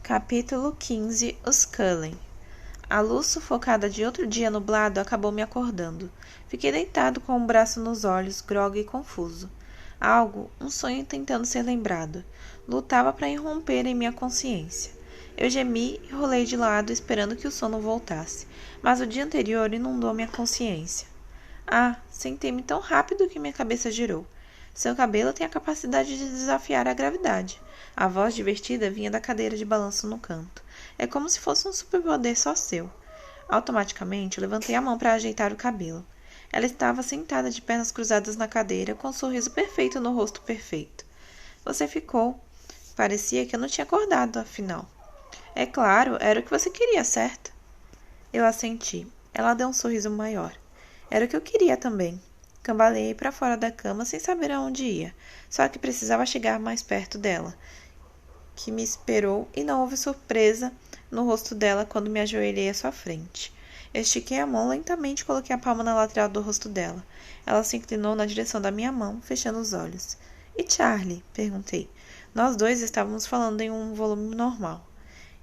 Capítulo 15. Os Cullen. A luz sufocada de outro dia nublado acabou me acordando. Fiquei deitado com um braço nos olhos, grogue e confuso. Algo, um sonho tentando ser lembrado, lutava para irromper em minha consciência. Eu gemi e rolei de lado esperando que o sono voltasse, mas o dia anterior inundou minha consciência. Sentei-me tão rápido que minha cabeça girou. Seu cabelo tem a capacidade de desafiar a gravidade. A voz divertida vinha da cadeira de balanço no canto. É como se fosse um superpoder só seu. Automaticamente, levantei a mão para ajeitar o cabelo. Ela estava sentada de pernas cruzadas na cadeira, com um sorriso perfeito no rosto perfeito. Você ficou. Parecia que eu não tinha acordado, afinal. É claro, era o que você queria, certo? Eu assenti. Ela deu um sorriso maior. Era o que eu queria também. Cambaleei para fora da cama sem saber aonde ia, só que precisava chegar mais perto dela, que me esperou e não houve surpresa no rosto dela quando me ajoelhei à sua frente. Eu estiquei a mão lentamente e coloquei a palma na lateral do rosto dela. Ela se inclinou na direção da minha mão, fechando os olhos. E Charlie? Perguntei. Nós dois estávamos falando em um volume normal.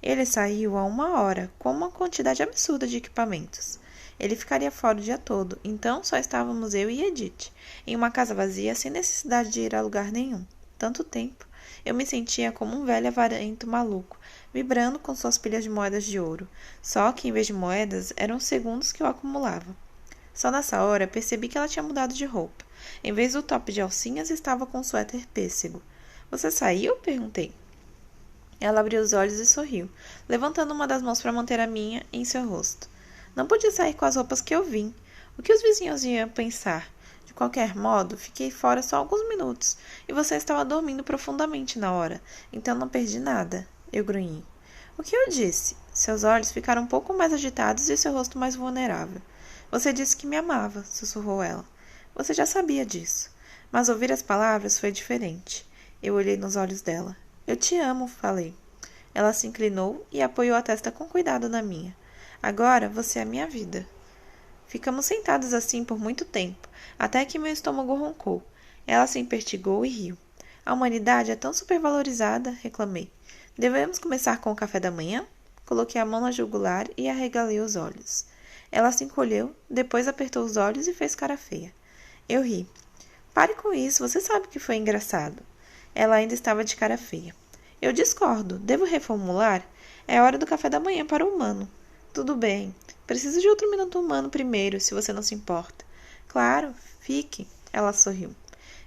Ele saiu há 1 hora, com uma quantidade absurda de equipamentos. Ele ficaria fora o dia todo, então só estávamos eu e Edith, em uma casa vazia, sem necessidade de ir a lugar nenhum. Tanto tempo. Eu me sentia como um velho avarento maluco, vibrando com suas pilhas de moedas de ouro. Só que, em vez de moedas, eram segundos que eu acumulava. Só nessa hora, percebi que ela tinha mudado de roupa. Em vez do top de alcinhas, estava com um suéter pêssego. Você saiu? Perguntei. Ela abriu os olhos e sorriu, levantando uma das mãos para manter a minha em seu rosto. Não podia sair com as roupas que eu vim. O que os vizinhos iam pensar? De qualquer modo, fiquei fora só alguns minutos, e você estava dormindo profundamente na hora, então não perdi nada. Eu grunhi. O que eu disse? Seus olhos ficaram um pouco mais agitados e seu rosto mais vulnerável. Você disse que me amava, sussurrou ela. Você já sabia disso. Mas ouvir as palavras foi diferente. Eu olhei nos olhos dela. Eu te amo, falei. Ela se inclinou e apoiou a testa com cuidado na minha. Agora você é a minha vida. Ficamos sentados assim por muito tempo, até que meu estômago roncou. Ela se empertigou e riu. A humanidade é tão supervalorizada, reclamei. Devemos começar com o café da manhã? Coloquei a mão na jugular e arregalei os olhos. Ela se encolheu, depois apertou os olhos e fez cara feia. Eu ri. Pare com isso, você sabe que foi engraçado. Ela ainda estava de cara feia. Eu discordo. Devo reformular? É hora do café da manhã para o humano. Tudo bem. Preciso de outro minuto humano primeiro, se você não se importa. Claro, fique. Ela sorriu.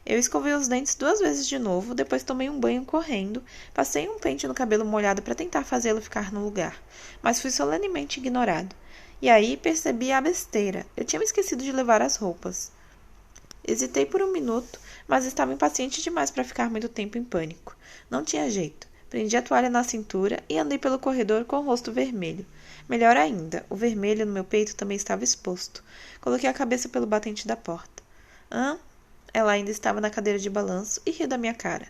Eu escovei os dentes 2 vezes de novo, depois tomei um banho correndo, passei um pente no cabelo molhado para tentar fazê-lo ficar no lugar, mas fui solenemente ignorado. E aí percebi a besteira. Eu tinha me esquecido de levar as roupas. Hesitei por um minuto, mas estava impaciente demais para ficar muito tempo em pânico. Não tinha jeito. Prendi a toalha na cintura e andei pelo corredor com o rosto vermelho. Melhor ainda, o vermelho no meu peito também estava exposto. Coloquei a cabeça pelo batente da porta. Ela ainda estava na cadeira de balanço e riu da minha cara.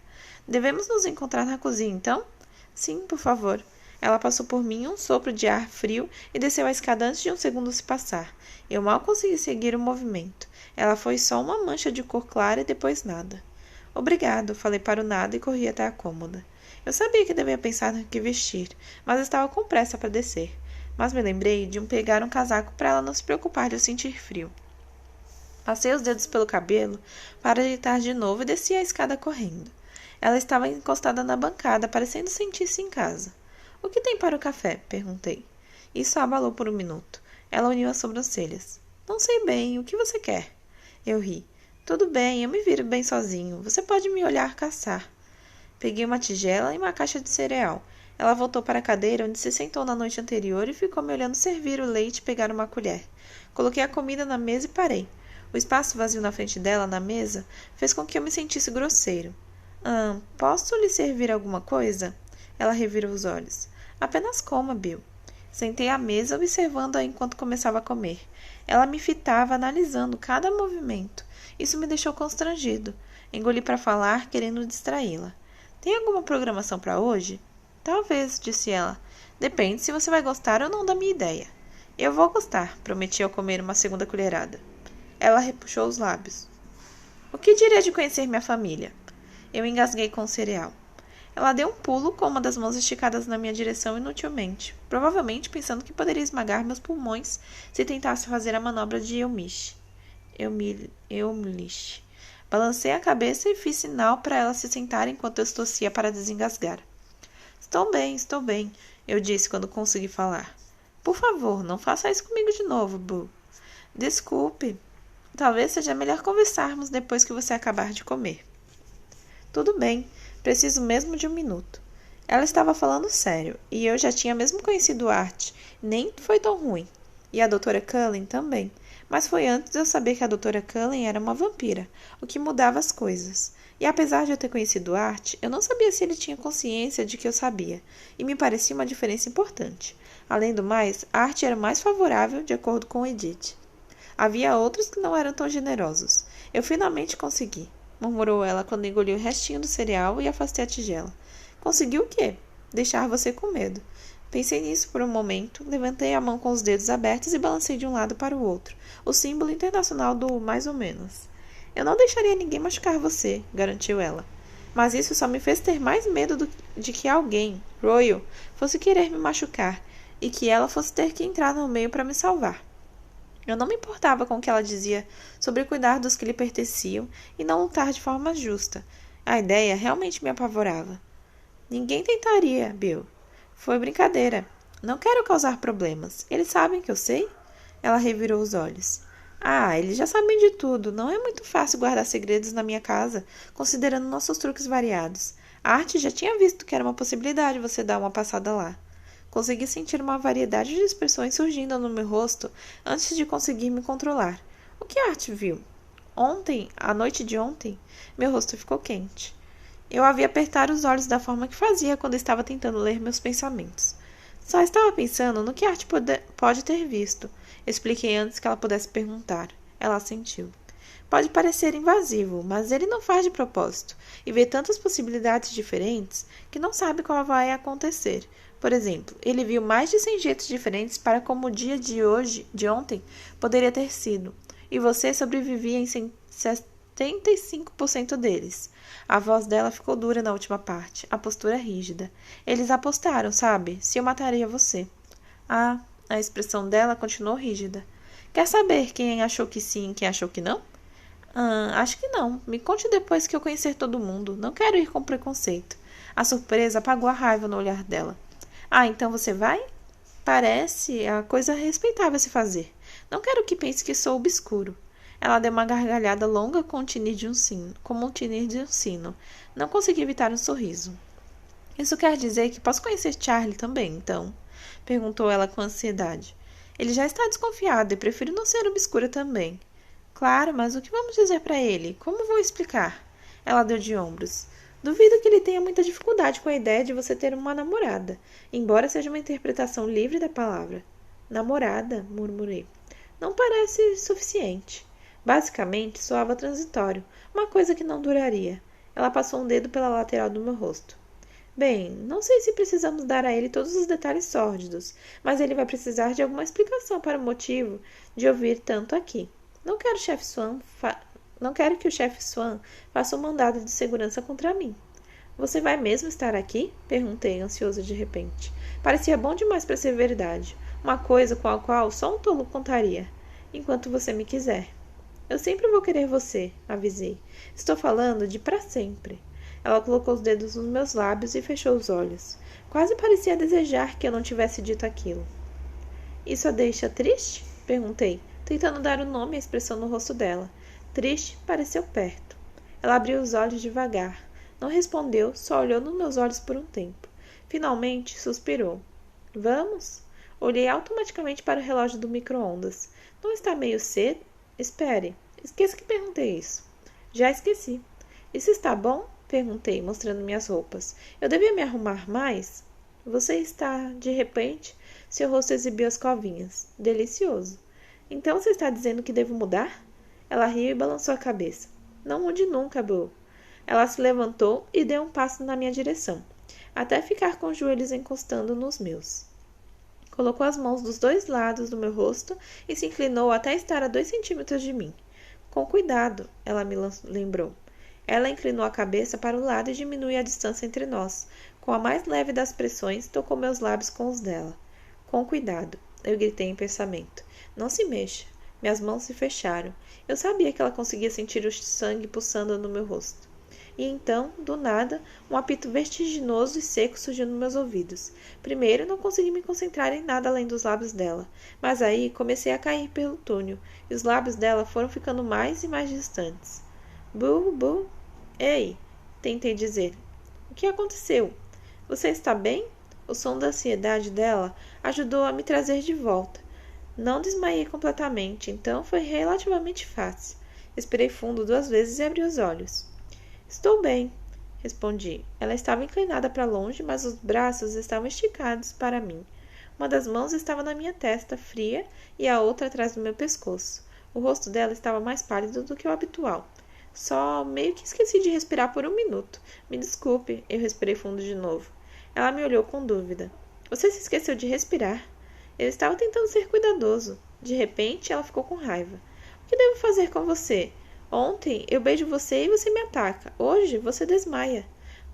Devemos nos encontrar na cozinha, então? Sim, por favor. Ela passou por mim um sopro de ar frio e desceu a escada antes de um segundo se passar. Eu mal consegui seguir o movimento. Ela foi só uma mancha de cor clara e depois nada. Obrigado, falei para o nada e corri até a cômoda. Eu sabia que devia pensar no que vestir, mas estava com pressa para descer. Mas me lembrei de pegar um casaco para ela não se preocupar de eu sentir frio. Passei os dedos pelo cabelo para ajeitar de novo e desci a escada correndo. Ela estava encostada na bancada, parecendo sentir-se em casa. O que tem para o café? Perguntei. Isso a abalou por um minuto. Ela uniu as sobrancelhas. Não sei bem, o que você quer? Eu ri. Tudo bem, eu me viro bem sozinho. Você pode me olhar caçar. Peguei uma tigela e uma caixa de cereal. Ela voltou para a cadeira onde se sentou na noite anterior e ficou me olhando servir o leite e pegar uma colher. Coloquei a comida na mesa e parei. O espaço vazio na frente dela, na mesa, fez com que eu me sentisse grosseiro. Posso lhe servir alguma coisa? Ela revirou os olhos. Apenas coma, Bill. Sentei à mesa observando-a enquanto começava a comer. Ela me fitava, analisando cada movimento. Isso me deixou constrangido. Engoli para falar, querendo distraí-la. Tem alguma programação para hoje? Talvez, disse ela. Depende se você vai gostar ou não da minha ideia. Eu vou gostar, prometi ao comer uma segunda colherada. Ela repuxou os lábios. O que diria de conhecer minha família? Eu engasguei com o cereal. Ela deu um pulo com uma das mãos esticadas na minha direção inutilmente, provavelmente pensando que poderia esmagar meus pulmões se tentasse fazer a manobra de Eumlish. Balancei a cabeça e fiz sinal para ela se sentar enquanto eu tossia para desengasgar. Estou bem, eu disse quando consegui falar. Por favor, não faça isso comigo de novo, Boo. Desculpe. Talvez seja melhor conversarmos depois que você acabar de comer. Tudo bem, preciso mesmo de um minuto. Ela estava falando sério, e eu já tinha mesmo conhecido Art, nem foi tão ruim. E a Dra. Cullen também, mas foi antes de eu saber que a Dra. Cullen era uma vampira, o que mudava as coisas. E apesar de eu ter conhecido Art, eu não sabia se ele tinha consciência de que eu sabia, e me parecia uma diferença importante. Além do mais, Art era mais favorável, de acordo com Edith. Havia outros que não eram tão generosos. Eu finalmente consegui, murmurou ela quando engoliu o restinho do cereal e afastei a tigela. Conseguiu o quê? Deixar você com medo. Pensei nisso por um momento, levantei a mão com os dedos abertos e balancei de um lado para o outro, o símbolo internacional do mais ou menos. Eu não deixaria ninguém machucar você, garantiu ela. Mas isso só me fez ter mais medo de que alguém, Royal, fosse querer me machucar e que ela fosse ter que entrar no meio para me salvar. Eu não me importava com o que ela dizia sobre cuidar dos que lhe pertenciam e não lutar de forma justa. A ideia realmente me apavorava. Ninguém tentaria, Bill. Foi brincadeira. Não quero causar problemas. Eles sabem que eu sei? Ela revirou os olhos. Ah, eles já sabem de tudo. Não é muito fácil guardar segredos na minha casa, considerando nossos truques variados. A Art já tinha visto que era uma possibilidade você dar uma passada lá. Consegui sentir uma variedade de expressões surgindo no meu rosto antes de conseguir me controlar. O que Art viu? Ontem, à noite de ontem, meu rosto ficou quente. Eu havia apertado os olhos da forma que fazia quando estava tentando ler meus pensamentos. Só estava pensando no que Art pode ter visto. Expliquei antes que ela pudesse perguntar. Ela assentiu. Pode parecer invasivo, mas ele não faz de propósito e vê tantas possibilidades diferentes que não sabe qual vai acontecer. Por exemplo, ele viu mais de 100 jeitos diferentes para como o dia de ontem, poderia ter sido, e você sobrevivia em 75% deles. A voz dela ficou dura na última parte, a postura rígida. Eles apostaram, sabe, se eu mataria você. Ah, a expressão dela continuou rígida. Quer saber quem achou que sim e quem achou que não? Acho que não. Me conte depois que eu conhecer todo mundo. Não quero ir com preconceito. A surpresa apagou a raiva no olhar dela. Ah, então você vai? Parece a coisa respeitável a se fazer. Não quero que pense que sou obscuro. Ela deu uma gargalhada longa com como um tinir de um sino. Não consegui evitar um sorriso. Isso quer dizer que posso conhecer Charlie também, então? Perguntou ela com ansiedade. Ele já está desconfiado e prefiro não ser obscura também. Claro, mas o que vamos dizer para ele? Como vou explicar? Ela deu de ombros. Duvido que ele tenha muita dificuldade com a ideia de você ter uma namorada, embora seja uma interpretação livre da palavra. Namorada, murmurei. Não parece suficiente. Basicamente, soava transitório, uma coisa que não duraria. Ela passou um dedo pela lateral do meu rosto. Bem, não sei se precisamos dar a ele todos os detalhes sórdidos, mas ele vai precisar de alguma explicação para o motivo de ouvir tanto aqui. Não quero que o chefe Swan faça um mandado de segurança contra mim. Você vai mesmo estar aqui? Perguntei, ansioso de repente. Parecia bom demais para ser verdade. Uma coisa com a qual só um tolo contaria. Enquanto você me quiser. Eu sempre vou querer você, avisei. Estou falando de para sempre. Ela colocou os dedos nos meus lábios e fechou os olhos. Quase parecia desejar que eu não tivesse dito aquilo. Isso a deixa triste? Perguntei, tentando dar um nome à expressão no rosto dela. Triste pareceu perto. Ela abriu os olhos devagar. Não respondeu, só olhou nos meus olhos por um tempo. Finalmente, suspirou. Vamos? Olhei automaticamente para o relógio do micro-ondas. Não está meio cedo? Espere. Esqueça que perguntei isso. Já esqueci. Isso está bom? Perguntei, mostrando minhas roupas. Eu devia me arrumar mais? Você está, de repente, seu rosto exibiu as covinhas. Delicioso. Então você está dizendo que devo mudar? Ela riu e balançou a cabeça. Não mude nunca, Boo. Ela se levantou e deu um passo na minha direção, até ficar com os joelhos encostando nos meus. Colocou as mãos dos dois lados do meu rosto e se inclinou até estar a 2 centímetros de mim. Com cuidado, ela me lembrou. Ela inclinou a cabeça para o lado e diminuiu a distância entre nós. Com a mais leve das pressões, tocou meus lábios com os dela. Com cuidado, eu gritei em pensamento. Não se mexa. Minhas mãos se fecharam. Eu sabia que ela conseguia sentir o sangue pulsando no meu rosto. E então, do nada, um apito vertiginoso e seco surgiu nos meus ouvidos. Primeiro, não consegui me concentrar em nada além dos lábios dela. Mas aí, comecei a cair pelo túnel, e os lábios dela foram ficando mais e mais distantes. Bu, bu. Ei, tentei dizer. O que aconteceu? Você está bem? O som da ansiedade dela ajudou a me trazer de volta. Não desmaiei completamente, então foi relativamente fácil. Respirei fundo 2 vezes e abri os olhos. Estou bem, respondi. Ela estava inclinada para longe, mas os braços estavam esticados para mim. Uma das mãos estava na minha testa, fria, e a outra atrás do meu pescoço. O rosto dela estava mais pálido do que o habitual. Só meio que esqueci de respirar por 1 minuto. Me desculpe, eu respirei fundo de novo. Ela me olhou com dúvida. Você se esqueceu de respirar. Eu estava tentando ser cuidadoso. De repente, ela ficou com raiva. O que devo fazer com você? Ontem eu beijo você e você me ataca. Hoje você desmaia.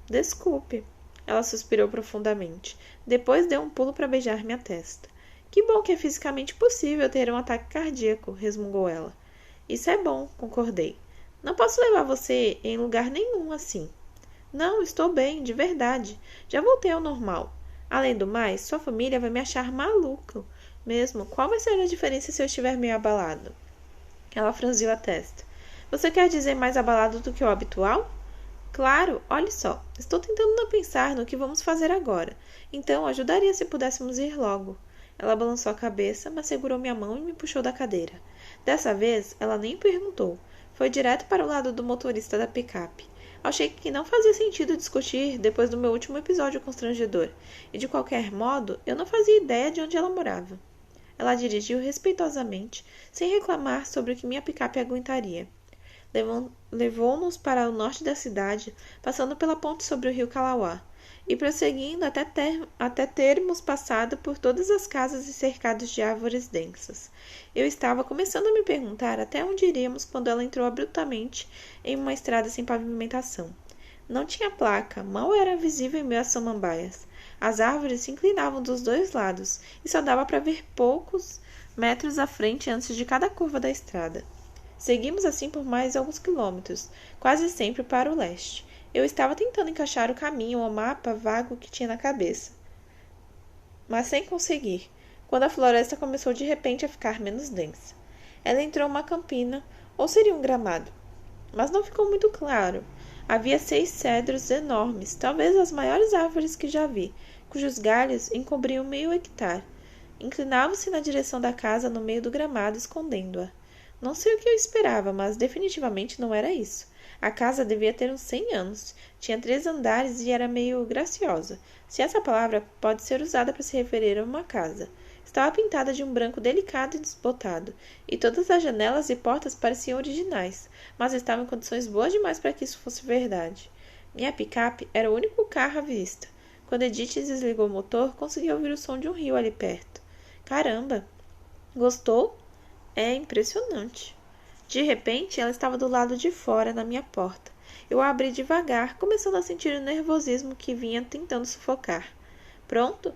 Desculpe. Ela suspirou profundamente. Depois deu um pulo para beijar minha testa. Que bom que é fisicamente possível ter um ataque cardíaco, resmungou ela. Isso é bom, concordei. Não posso levar você em lugar nenhum assim. Não, estou bem, de verdade. Já voltei ao normal. Além do mais, sua família vai me achar maluco. Mesmo, qual vai ser a diferença se eu estiver meio abalado? Ela franziu a testa. Você quer dizer mais abalado do que o habitual? Claro, olhe só. Estou tentando não pensar no que vamos fazer agora. Então, ajudaria se pudéssemos ir logo. Ela balançou a cabeça, mas segurou minha mão e me puxou da cadeira. Dessa vez, ela nem perguntou. Foi direto para o lado do motorista da picape. Achei que não fazia sentido discutir depois do meu último episódio constrangedor. E, de qualquer modo, eu não fazia ideia de onde ela morava. Ela dirigiu respeitosamente, sem reclamar sobre o que minha picape aguentaria. Levou-nos para o norte da cidade, passando pela ponte sobre o rio Kalawá, e prosseguindo até termos passado por todas as casas e cercados de árvores densas. Eu estava começando a me perguntar até onde iríamos quando ela entrou abruptamente em uma estrada sem pavimentação. Não tinha placa, mal era visível em meio às samambaias. As árvores se inclinavam dos 2 lados, e só dava para ver poucos metros à frente antes de cada curva da estrada. Seguimos assim por mais alguns quilômetros, quase sempre para o leste. Eu estava tentando encaixar o caminho ao mapa vago que tinha na cabeça, mas sem conseguir, quando a floresta começou de repente a ficar menos densa. Ela entrou uma campina, ou seria um gramado, mas não ficou muito claro. Havia 6 cedros enormes, talvez as maiores árvores que já vi, cujos galhos encobriam meio hectare. Inclinavam-se na direção da casa no meio do gramado, escondendo-a. Não sei o que eu esperava, mas definitivamente não era isso. A casa devia ter uns 100 anos. Tinha 3 andares e era meio graciosa, se essa palavra pode ser usada para se referir a uma casa. Estava pintada de um branco delicado e desbotado, e todas as janelas e portas pareciam originais, mas estavam em condições boas demais para que isso fosse verdade. Minha picape era o único carro à vista. Quando Edith desligou o motor, consegui ouvir o som de um rio ali perto. Caramba! Gostou? É impressionante. De repente, ela estava do lado de fora, na minha porta. Eu a abri devagar, começando a sentir o nervosismo que vinha tentando sufocar. Pronto?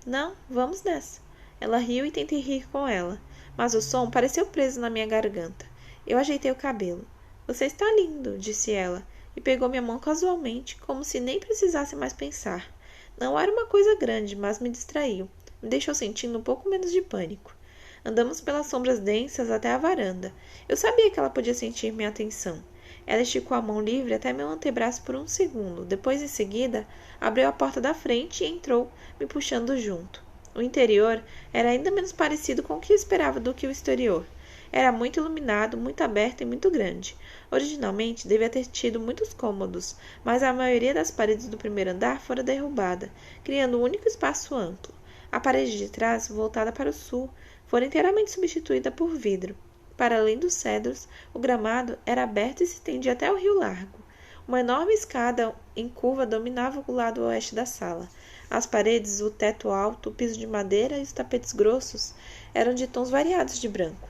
Não, vamos nessa. Ela riu e tentei rir com ela, mas o som pareceu preso na minha garganta. Eu ajeitei o cabelo. Você está lindo, disse ela, e pegou minha mão casualmente, como se nem precisasse mais pensar. Não era uma coisa grande, mas me distraiu. Me deixou sentindo um pouco menos de pânico. Andamos pelas sombras densas até a varanda. Eu sabia que ela podia sentir minha atenção. Ela esticou a mão livre até meu antebraço por 1 segundo. Depois, em seguida, abriu a porta da frente e entrou, me puxando junto. O interior era ainda menos parecido com o que eu esperava do que o exterior. Era muito iluminado, muito aberto e muito grande. Originalmente, devia ter tido muitos cômodos, mas a maioria das paredes do primeiro andar fora derrubada, criando um único espaço amplo. A parede de trás, voltada para o sul, fora inteiramente substituída por vidro. Para além dos cedros, o gramado era aberto e se estendia até o rio largo. Uma enorme escada em curva dominava o lado oeste da sala. As paredes, o teto alto, o piso de madeira e os tapetes grossos eram de tons variados de branco.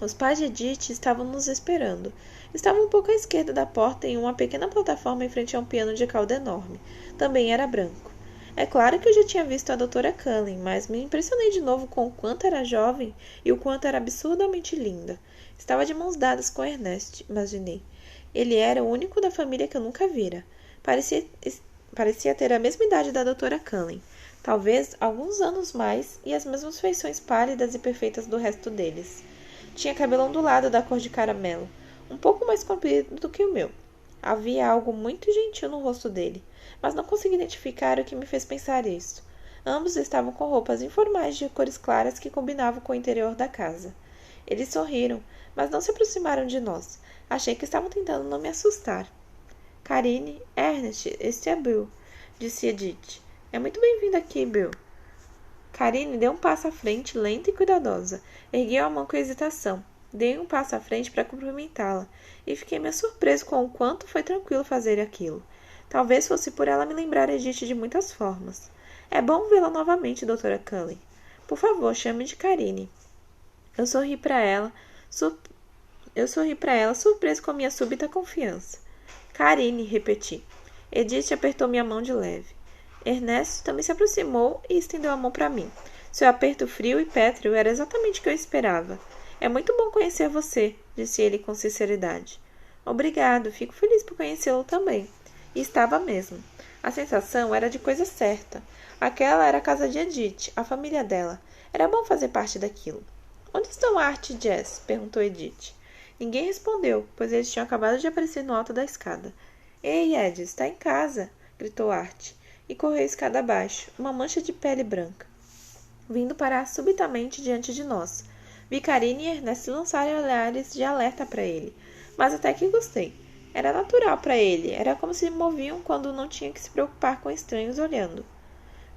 Os pais de Edith estavam nos esperando. Estavam um pouco à esquerda da porta em uma pequena plataforma em frente a um piano de cauda enorme. Também era branco. É claro que eu já tinha visto a doutora Cullen, mas me impressionei de novo com o quanto era jovem e o quanto era absurdamente linda. Estava de mãos dadas com Ernest, imaginei. Ele era o único da família que eu nunca vira. Parecia ter a mesma idade da doutora Cullen. Talvez alguns anos mais e as mesmas feições pálidas e perfeitas do resto deles. Tinha cabelo ondulado da cor de caramelo, um pouco mais comprido do que o meu. Havia algo muito gentil no rosto dele, mas não consegui identificar o que me fez pensar isso. Ambos estavam com roupas informais de cores claras que combinavam com o interior da casa. Eles sorriram, mas não se aproximaram de nós. Achei que estavam tentando não me assustar. Karine, Ernest, este é Bill, disse Edith. É muito bem-vindo aqui, Bill. Karine deu um passo à frente, lenta e cuidadosa. Ergueu a mão com hesitação. Dei um passo à frente para cumprimentá-la, e fiquei meio surpreso com o quanto foi tranquilo fazer aquilo. Talvez fosse por ela me lembrar Edith de muitas formas. É bom vê-la novamente, doutora Cullen. Por favor, chame de Karine. Eu sorri para ela, surpreso com minha súbita confiança. Karine, repeti. Edith apertou minha mão de leve. Ernesto também se aproximou e estendeu a mão para mim. Seu aperto frio e pétreo era exatamente o que eu esperava. É muito bom conhecer você, disse ele com sinceridade. Obrigado, fico feliz por conhecê-lo também. E estava mesmo. A sensação era de coisa certa. Aquela era a casa de Edith, a família dela. Era bom fazer parte daquilo. Onde estão Art e Jess? Perguntou Edith. Ninguém respondeu, pois eles tinham acabado de aparecer no alto da escada. Ei, Ed, está em casa, gritou Art, e correu a escada abaixo, uma mancha de pele branca, vindo parar subitamente diante de nós. Vi Karine e Ernest lançarem olhares de alerta para ele, mas até que gostei. Era natural para ele, era como se moviam quando não tinha que se preocupar com estranhos olhando.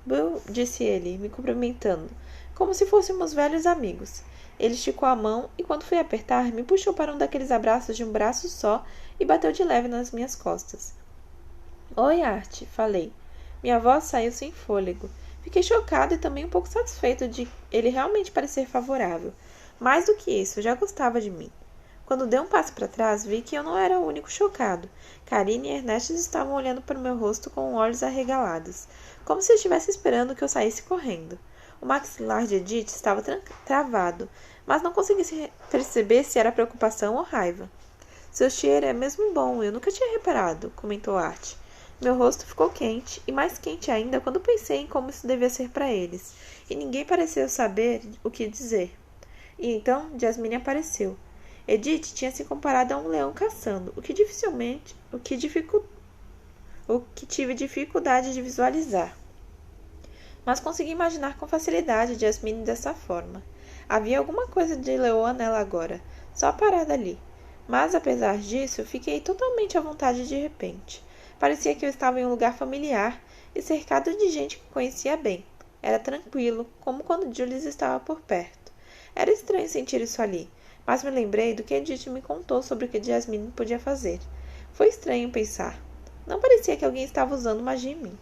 Bill, disse ele, me cumprimentando, como se fôssemos velhos amigos. Ele esticou a mão e, quando fui apertar, me puxou para um daqueles abraços de um braço só e bateu de leve nas minhas costas. Oi, Art, falei. Minha voz saiu sem fôlego. Fiquei chocado e também um pouco satisfeito de ele realmente parecer favorável. Mais do que isso, já gostava de mim. Quando dei um passo para trás, vi que eu não era o único chocado. Karine e Ernest estavam olhando para o meu rosto com olhos arregalados, como se estivesse esperando que eu saísse correndo. O maxilar de Edith estava travado, mas não consegui perceber se era preocupação ou raiva. Seu cheiro é mesmo bom, eu nunca tinha reparado, comentou Art. Meu rosto ficou quente, e mais quente ainda quando pensei em como isso devia ser para eles, e ninguém pareceu saber o que dizer. E então Jasmine apareceu. Edith tinha se comparado a um leão caçando, o que tive dificuldade de visualizar. Mas consegui imaginar com facilidade Jasmine dessa forma. Havia alguma coisa de leoa nela agora, só parada ali. Mas, apesar disso, fiquei totalmente à vontade de repente. Parecia que eu estava em um lugar familiar e cercado de gente que conhecia bem. Era tranquilo, como quando Julius estava por perto. Era estranho sentir isso ali, mas me lembrei do que Edith me contou sobre o que Jasmine podia fazer. Foi estranho pensar. Não parecia que alguém estava usando magia em mim.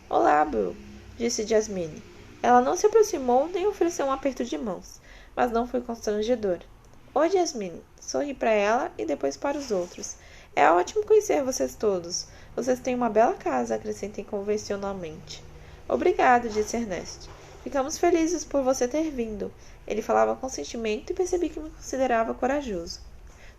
Olá, Bill, disse Jasmine. Ela não se aproximou nem ofereceu um aperto de mãos, mas não foi constrangedor. Oi, Jasmine. Sorri para ela e depois para os outros. É ótimo conhecer vocês todos. Vocês têm uma bela casa, acrescentei convencionalmente. Obrigado, disse Ernest. Ficamos felizes por você ter vindo. Ele falava com sentimento e percebi que me considerava corajoso.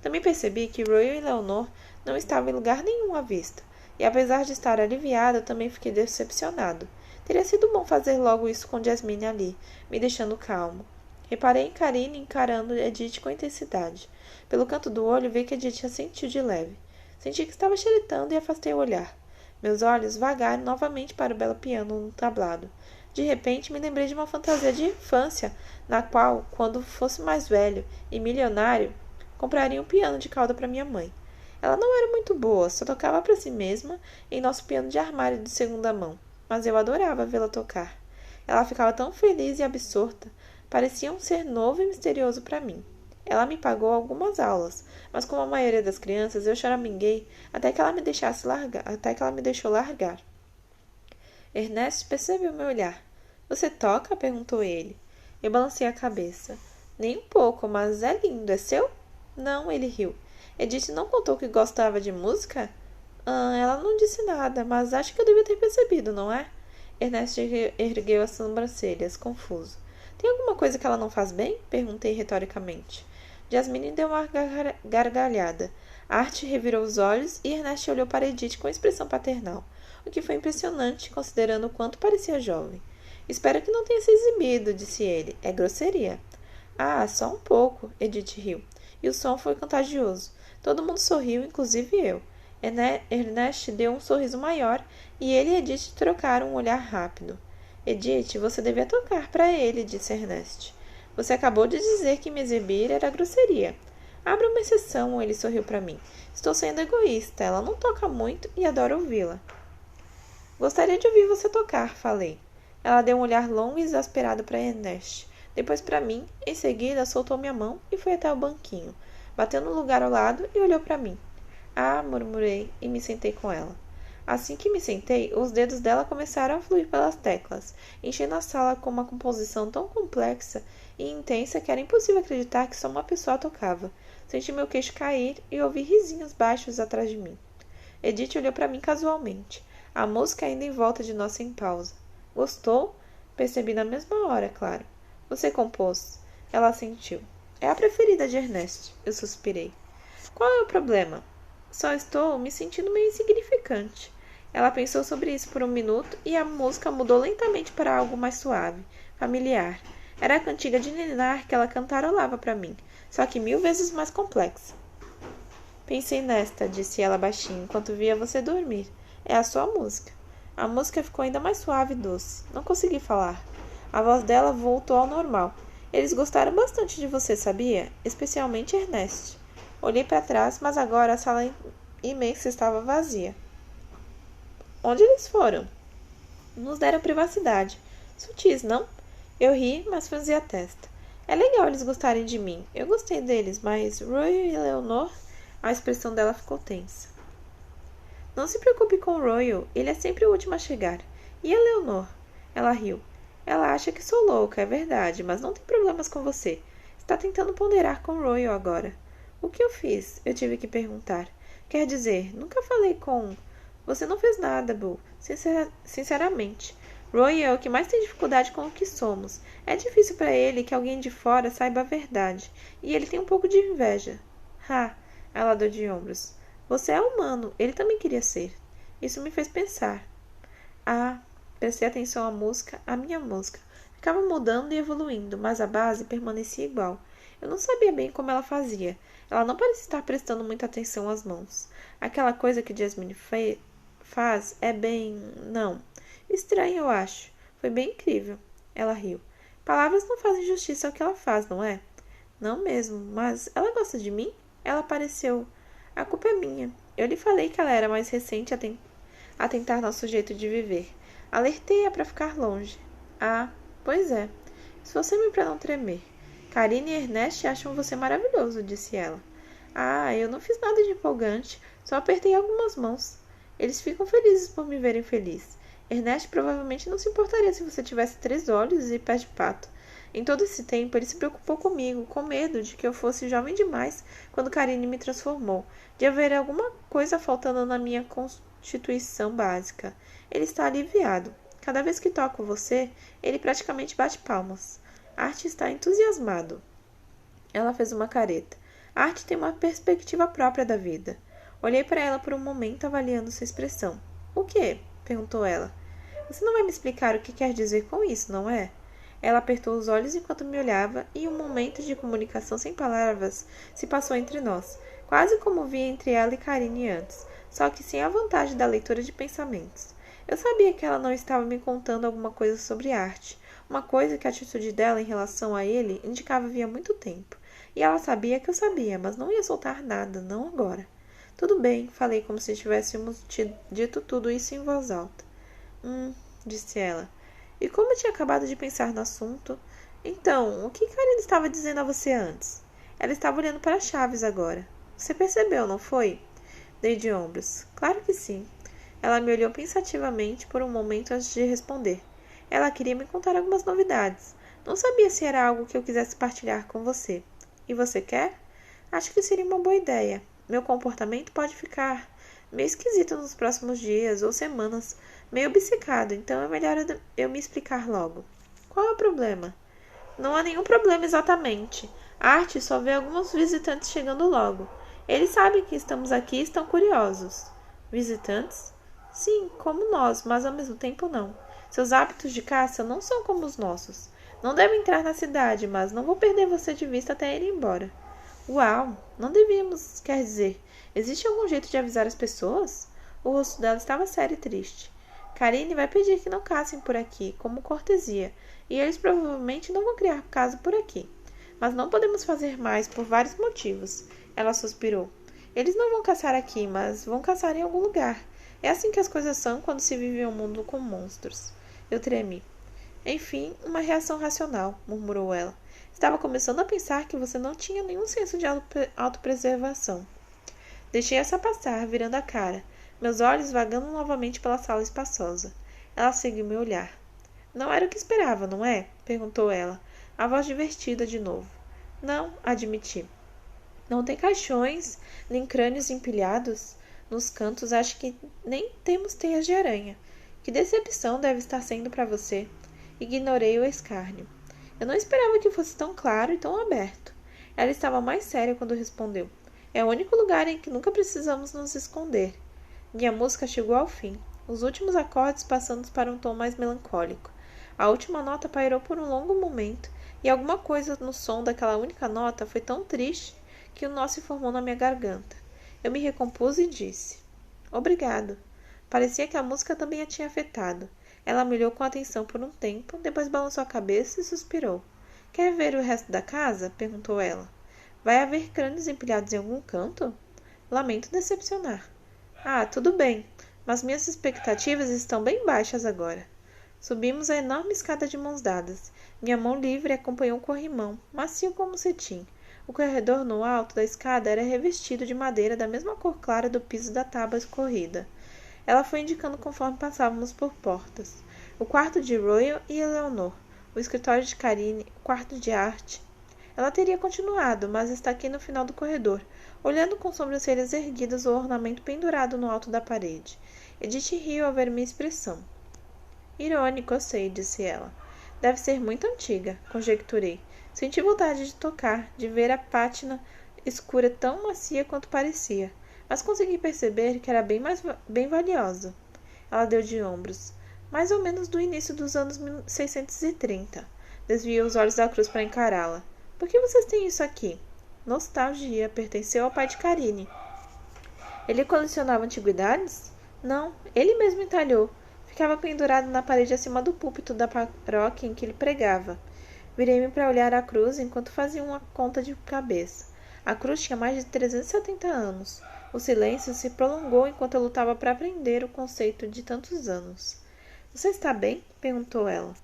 Também percebi que Roy e Leonor não estavam em lugar nenhum à vista, e apesar de estar aliviado, também fiquei decepcionado. Teria sido bom fazer logo isso com Jasmine ali, me deixando calmo. Reparei em Karine encarando Edith com intensidade. Pelo canto do olho, vi que Edith assentiu de leve. Senti que estava xeretando e afastei o olhar. Meus olhos vagaram novamente para o belo piano no tablado. De repente, me lembrei de uma fantasia de infância, na qual, quando fosse mais velho e milionário, compraria um piano de cauda para minha mãe. Ela não era muito boa, só tocava para si mesma em nosso piano de armário de segunda mão, mas eu adorava vê-la tocar. Ela ficava tão feliz e absorta, parecia um ser novo e misterioso para mim. Ela me pagou algumas aulas, mas como a maioria das crianças, eu choraminguei até que ela me deixou largar. Ernest percebeu meu olhar. Você toca? Perguntou ele. Eu balancei a cabeça. Nem um pouco, mas é lindo. É seu? Não, ele riu. Edith não contou que gostava de música? Ela não disse nada, mas acho que eu devia ter percebido, não é? Ernest ergueu as sobrancelhas, confuso. Tem alguma coisa que ela não faz bem? Perguntei retoricamente. Jasmine deu uma gargalhada. Art revirou os olhos e Ernest olhou para Edith com expressão paternal, o que foi impressionante, considerando o quanto parecia jovem. Espero que não tenha se exibido, disse ele. É grosseria. Ah, só um pouco, Edith riu. E o som foi contagioso. Todo mundo sorriu, inclusive eu. Ernest deu um sorriso maior e ele e Edith trocaram um olhar rápido. Edith, você devia tocar para ele, disse Ernest. Você acabou de dizer que me exibir era grosseria. Abra uma exceção, ele sorriu para mim. Estou sendo egoísta, ela não toca muito e adoro ouvi-la. Gostaria de ouvir você tocar, falei. Ela deu um olhar longo e exasperado para Ernest. Depois para mim, em seguida soltou minha mão e foi até o banquinho. Bateu no lugar ao lado e olhou para mim. Ah, murmurei e me sentei com ela. Assim que me sentei, os dedos dela começaram a fluir pelas teclas, enchendo a sala com uma composição tão complexa e intensa que era impossível acreditar que só uma pessoa tocava. Senti meu queixo cair e ouvi risinhos baixos atrás de mim. Edith olhou para mim casualmente, a música ainda em volta de nós sem pausa. Gostou? Percebi na mesma hora, claro. Você compôs. Ela assentiu. É a preferida de Ernest. Eu suspirei. Qual é o problema? Só estou me sentindo meio insignificante. Ela pensou sobre isso por um minuto e a música mudou lentamente para algo mais suave, familiar. Era a cantiga de ninar que ela cantarolava para mim, só que 1000 vezes mais complexa. Pensei nesta, disse ela baixinho, enquanto via você dormir. É a sua música. A música ficou ainda mais suave e doce. Não consegui falar. A voz dela voltou ao normal. Eles gostaram bastante de você, sabia? Especialmente Ernest. Olhei para trás, mas agora a sala imensa estava vazia. Onde eles foram? Nos deram privacidade. Sutis, não? Eu ri, mas franzi a testa. É legal eles gostarem de mim. Eu gostei deles, mas Roy e Leonor... A expressão dela ficou tensa. Não se preocupe com Royal, ele é sempre o último a chegar. E a Leonor? Ela riu. Ela acha que sou louca, é verdade, mas não tem problemas com você. Está tentando ponderar com Royal agora. O que eu fiz? Eu tive que perguntar. Quer dizer, nunca falei com... Você não fez nada, Boo. Sinceramente. Roy é o que mais tem dificuldade com o que somos. É difícil para ele que alguém de fora saiba a verdade. E ele tem um pouco de inveja. Ela deu de ombros. Você é humano. Ele também queria ser. Isso me fez pensar. Prestei atenção à música, à minha música. Ficava mudando e evoluindo, mas a base permanecia igual. Eu não sabia bem como ela fazia. Ela não parecia estar prestando muita atenção às mãos. Aquela coisa que Jasmine faz é bem... Não. Estranho, eu acho. Foi bem incrível. Ela riu. Palavras não fazem justiça ao que ela faz, não é? Não mesmo, mas ela gosta de mim? Ela pareceu... A culpa é minha. Eu lhe falei que ela era mais recente a tentar nosso jeito de viver. Alertei-a para ficar longe. Pois é. Esforcei-me para não tremer. Karine e Ernest acham você maravilhoso, disse ela. Eu não fiz nada de empolgante. Só apertei algumas mãos. Eles ficam felizes por me verem feliz. Ernest provavelmente não se importaria se você tivesse 3 olhos e pés de pato. Em todo esse tempo, ele se preocupou comigo, com medo de que eu fosse jovem demais quando Karine me transformou, de haver alguma coisa faltando na minha constituição básica. Ele está aliviado. Cada vez que toco você, ele praticamente bate palmas. Art está entusiasmado. Ela fez uma careta. Art tem uma perspectiva própria da vida. Olhei para ela por um momento, avaliando sua expressão. O quê? Perguntou ela. Você não vai me explicar o que quer dizer com isso, não é? Ela apertou os olhos enquanto me olhava e um momento de comunicação sem palavras se passou entre nós, quase como vi entre ela e Karine antes, só que sem a vantagem da leitura de pensamentos. Eu sabia que ela não estava me contando alguma coisa sobre arte, uma coisa que a atitude dela em relação a ele indicava havia muito tempo, e ela sabia que eu sabia, mas não ia soltar nada, não agora. Tudo bem, falei como se tivéssemos dito tudo isso em voz alta. Disse ela. E como eu tinha acabado de pensar no assunto... Então, o que Karine estava dizendo a você antes? Ela estava olhando para Chaves agora. Você percebeu, não foi? Dei de ombros. Claro que sim. Ela me olhou pensativamente por um momento antes de responder. Ela queria me contar algumas novidades, Não sabia se era algo que eu quisesse partilhar com você. E você quer? Acho que seria uma boa ideia. Meu comportamento pode ficar meio esquisito nos próximos dias ou semanas, meio obcecado, então é melhor eu me explicar logo. Qual é o problema? Não há nenhum problema exatamente. A Arte só vê alguns visitantes chegando logo. Eles sabem que estamos aqui e estão curiosos. Visitantes? Sim, como nós, mas ao mesmo tempo não. Seus hábitos de caça não são como os nossos. Não devem entrar na cidade, mas não vou perder você de vista até ir embora. Uau, não devíamos, quer dizer, existe algum jeito de avisar as pessoas? O rosto dela estava sério e triste. Karine vai pedir que não caçem por aqui, como cortesia, e eles provavelmente não vão criar casa por aqui. Mas não podemos fazer mais por vários motivos. Ela suspirou. Eles não vão caçar aqui, mas vão caçar em algum lugar. É assim que as coisas são quando se vive em um mundo com monstros. Eu tremi. Enfim, uma reação racional, murmurou ela. Estava começando a pensar que você não tinha nenhum senso de autopreservação. Deixei essa passar, virando a cara, meus olhos vagando novamente pela sala espaçosa. Ela seguiu meu olhar. Não era o que esperava, não é? Perguntou ela, a voz divertida de novo. Não, admiti. Não tem caixões, nem crânios empilhados. Nos cantos acho que nem temos teias de aranha. Que decepção deve estar sendo para você. Ignorei o escárnio. Eu não esperava que fosse tão claro e tão aberto. Ela estava mais séria quando respondeu. É o único lugar em que nunca precisamos nos esconder. Minha música chegou ao fim, os últimos acordes passando para um tom mais melancólico. A última nota pairou por um longo momento, e alguma coisa no som daquela única nota foi tão triste que um nó se formou na minha garganta. Eu me recompus e disse: Obrigado. Parecia que a música também a tinha afetado. Ela me olhou com atenção por um tempo, depois balançou a cabeça e suspirou. Quer ver o resto da casa? Perguntou ela. Vai haver crânios empilhados em algum canto? Lamento decepcionar. Ah, tudo bem, mas minhas expectativas estão bem baixas agora. Subimos a enorme escada de mãos dadas. Minha mão livre acompanhou o corrimão, macio como cetim. O corredor no alto da escada era revestido de madeira da mesma cor clara do piso da tábua escorrida. Ela foi indicando conforme passávamos por portas. O quarto de Royal e Eleanor, o escritório de Karine, o quarto de arte. Ela teria continuado, mas estaquei no final do corredor, olhando com sobrancelhas erguidas o ornamento pendurado no alto da parede. Edith riu ao ver minha expressão. Irônico, eu sei, disse ela. Deve ser muito antiga, conjecturei. Senti vontade de tocar, de ver a pátina escura tão macia quanto parecia, mas consegui perceber que era bem valiosa. Ela deu de ombros. Mais ou menos do início dos anos 1630. Desviei os olhos da cruz para encará-la. Por que vocês têm isso aqui? Nostalgia. Pertenceu ao pai de Karine. Ele colecionava antiguidades? Não, ele mesmo entalhou. Ficava pendurado na parede acima do púlpito da paróquia em que ele pregava. Virei-me para olhar a cruz enquanto fazia uma conta de cabeça. A cruz tinha mais de 370 anos. O silêncio se prolongou enquanto eu lutava para aprender o conceito de tantos anos. Você está bem? Perguntou ela.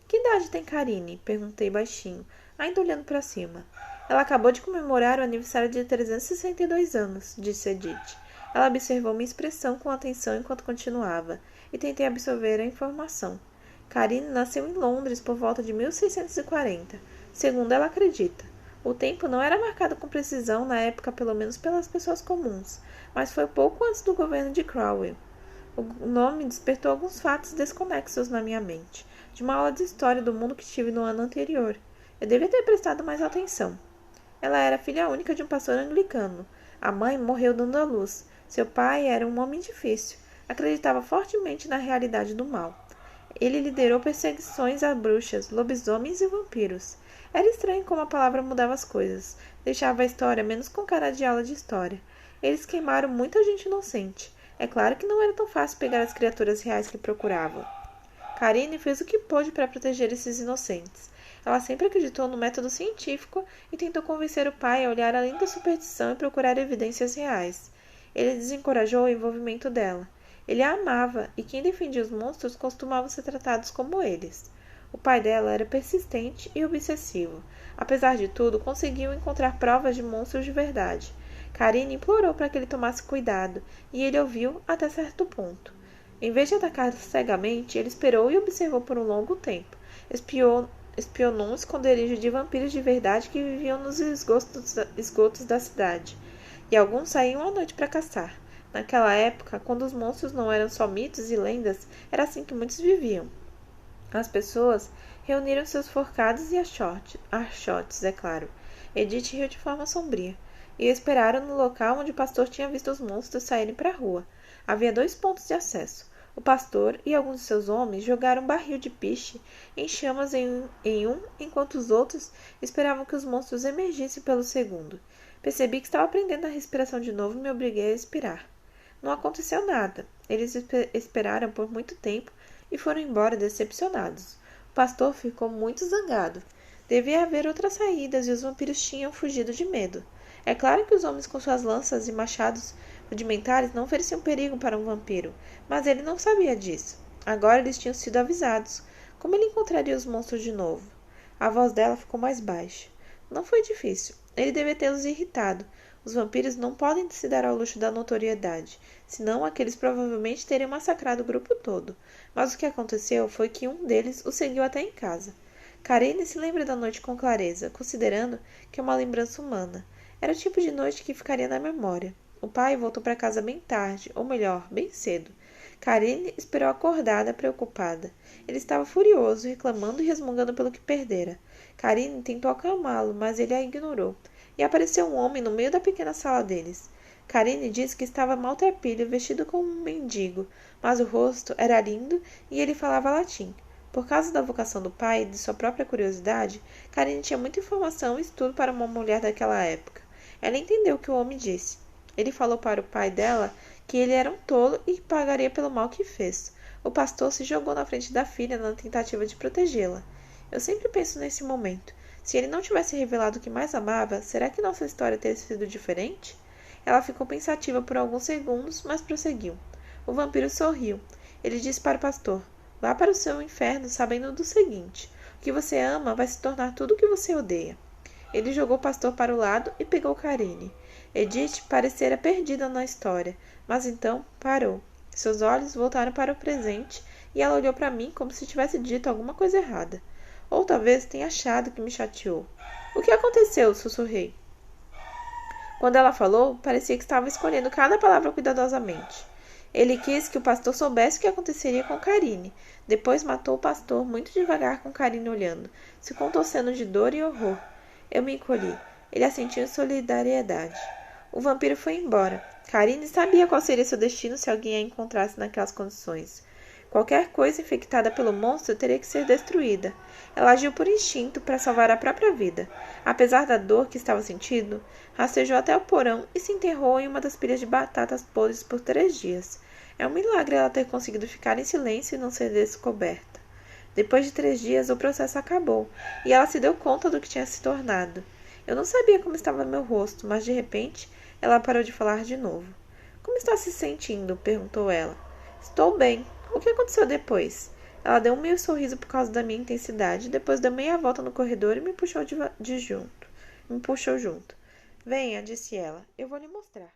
Que idade tem Karine? Perguntei baixinho, ainda olhando para cima. Ela acabou de comemorar o aniversário de 362 anos, disse Edith. Ela observou minha expressão com atenção enquanto continuava, e tentei absorver a informação. Karine nasceu em Londres por volta de 1640, segundo ela acredita. O tempo não era marcado com precisão na época, pelo menos pelas pessoas comuns, mas foi pouco antes do governo de Cromwell. O nome despertou alguns fatos desconexos na minha mente, de uma aula de história do mundo que tive no ano anterior. Eu devia ter prestado mais atenção. Ela era filha única de um pastor anglicano. A mãe morreu dando à luz. Seu pai era um homem difícil. Acreditava fortemente na realidade do mal. Ele liderou perseguições a bruxas, lobisomens e vampiros. Era estranho como a palavra mudava as coisas. Deixava a história menos com cara de aula de história. Eles queimaram muita gente inocente. É claro que não era tão fácil pegar as criaturas reais que procuravam. Karine fez o que pôde para proteger esses inocentes. Ela sempre acreditou no método científico e tentou convencer o pai a olhar além da superstição e procurar evidências reais. Ele desencorajou o envolvimento dela. Ele a amava, e quem defendia os monstros costumava ser tratados como eles. O pai dela era persistente e obsessivo. Apesar de tudo, conseguiu encontrar provas de monstros de verdade. Karine implorou para que ele tomasse cuidado, e ele ouviu até certo ponto. Em vez de atacar cegamente, ele esperou e observou por um longo tempo. Espiou espionou um esconderijo de vampiros de verdade que viviam nos esgotos da cidade, e alguns saíam à noite para caçar. Naquela época, quando os monstros não eram só mitos e lendas, era assim que muitos viviam. As pessoas reuniram seus forcados e achotes, é claro. Edith riu de forma sombria, e esperaram no local onde o pastor tinha visto os monstros saírem para a rua. Havia 2 pontos de acesso. O pastor e alguns de seus homens jogaram um barril de piche em chamas em um, enquanto os outros esperavam que os monstros emergissem pelo segundo. Percebi que estava prendendo a respiração de novo e me obriguei a expirar. Não aconteceu nada. Eles esperaram por muito tempo e foram embora decepcionados. O pastor ficou muito zangado. Devia haver outras saídas e os vampiros tinham fugido de medo. É claro que os homens com suas lanças e machados rudimentares não ofereciam perigo para um vampiro, mas ele não sabia disso. Agora eles tinham sido avisados. Como ele encontraria os monstros de novo? A voz dela ficou mais baixa. Não foi difícil. Ele devia tê-los irritado. Os vampiros não podem se dar ao luxo da notoriedade, senão aqueles provavelmente teriam massacrado o grupo todo. Mas o que aconteceu foi que um deles o seguiu até em casa. Karine se lembra da noite com clareza, considerando que é uma lembrança humana. Era o tipo de noite que ficaria na memória. O pai voltou para casa bem tarde, ou melhor, bem cedo. Karine esperou acordada, preocupada. Ele estava furioso, reclamando e resmungando pelo que perdera. Karine tentou acalmá-lo, mas ele a ignorou. E apareceu um homem no meio da pequena sala deles. Karine disse que estava maltrapilho, vestido como um mendigo, mas o rosto era lindo e ele falava latim. Por causa da vocação do pai e de sua própria curiosidade, Karine tinha muita informação e estudo para uma mulher daquela época. Ela entendeu o que o homem disse. Ele falou para o pai dela que ele era um tolo e que pagaria pelo mal que fez. O pastor se jogou na frente da filha na tentativa de protegê-la. Eu sempre penso nesse momento. Se ele não tivesse revelado o que mais amava, será que nossa história teria sido diferente? Ela ficou pensativa por alguns segundos, mas prosseguiu. O vampiro sorriu. Ele disse para o pastor: vá para o seu inferno sabendo do seguinte: o que você ama vai se tornar tudo o que você odeia. Ele jogou o pastor para o lado e pegou Karine. Edith parecera perdida na história, mas então parou. Seus olhos voltaram para o presente e ela olhou para mim como se tivesse dito alguma coisa errada. Ou talvez tenha achado que me chateou. O que aconteceu? Sussurrei. Quando ela falou, parecia que estava escolhendo cada palavra cuidadosamente. Ele quis que o pastor soubesse o que aconteceria com Karine. Depois matou o pastor muito devagar com Karine olhando, se contorcendo de dor e horror. Eu me encolhi. Ele assentiu em solidariedade. O vampiro foi embora. Karine sabia qual seria seu destino se alguém a encontrasse naquelas condições. Qualquer coisa infectada pelo monstro teria que ser destruída. Ela agiu por instinto para salvar a própria vida. Apesar da dor que estava sentindo, rastejou até o porão e se enterrou em uma das pilhas de batatas podres por 3 dias. É um milagre ela ter conseguido ficar em silêncio e não ser descoberta. Depois de 3 dias, o processo acabou, e ela se deu conta do que tinha se tornado. Eu não sabia como estava meu rosto, mas de repente, ela parou de falar de novo. Como está se sentindo? Perguntou ela. Estou bem. O que aconteceu depois? Ela deu um meio sorriso por causa da minha intensidade, depois deu meia volta no corredor e me puxou junto. Venha, disse ela. Eu vou lhe mostrar.